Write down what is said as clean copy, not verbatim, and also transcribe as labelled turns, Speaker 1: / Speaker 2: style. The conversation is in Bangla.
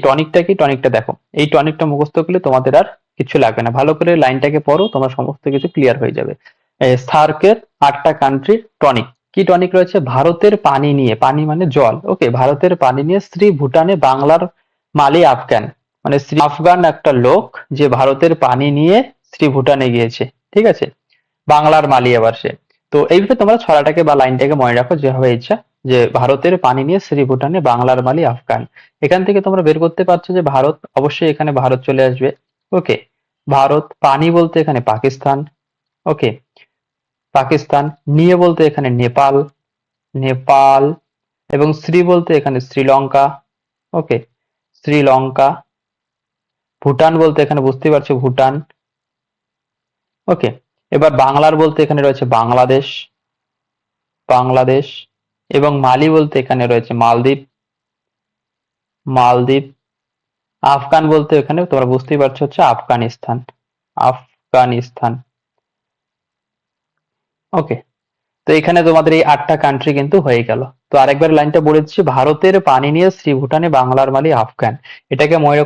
Speaker 1: টনিকটা কি, টনিকটা দেখো, এই টনিকটা মুখস্থ করলে তোমাদের আর কিছু লাগবে না, ভালো করে লাইনটাকে পড়ো, তোমার সমস্ত কিছু ক্লিয়ার হয়ে যাবে। সার্কের 8টা কান্ট্রির টনিক, কি টনিক রয়েছে? ভারতের পানি নিয়ে, পানি মানে জল, ওকে, ভারতের পানি নিয়ে শ্রী ভুটানে, বাংলার মালি, আফগান, মানে শ্রী আফগান একটা লোক যে ভারতের পানি নিয়ে শ্রী ভুটানে গিয়েছে, ঠিক আছে, বাংলার মালি আবার সে। তো এইভাবে তোমরা ছড়াটাকে বা লাইনটাকে মনে রাখো যেভাবে ইচ্ছা, যে ভারতের পানি নিয়ে শ্রী ভুটানে, বাংলার মালি, আফগান। এখান থেকে তোমরা বের করতে পারছো যে ভারত, অবশ্যই এখানে ভারত চলে আসবে, ওকে, ভারত, পানি বলতে এখানে পাকিস্তান, ওকে, পাকিস্তান, নিয়ে বলতে এখানে নেপাল, নেপাল, এবং শ্রী বলতে এখানে শ্রীলঙ্কা, ওকে, শ্রীলঙ্কা, ভুটান বলতে এখানে বুঝতেই পারছো ভুটান, ওকে। এবার বাংলার বলতে এখানে রয়েছে বাংলাদেশ, বাংলাদেশ, এবং মালি বলতে এখানে রয়েছে মালদ্বীপ, মালদ্বীপ, আফগান বলতে এখানে তোমরা বুঝতেই পারছো হচ্ছে আফগানিস্তান, আফগানিস্তান, ওকে। তো এখানে তোমাদের এই 8টা কান্ট্রি কিন্তু হয়ে গেল। তো আরেকবার লাইনটা বলে দিচ্ছি, ভারতের পানি নিয়ে শ্রী ভুটানে, বাংলার মালি, আফগান, এটাকে মনে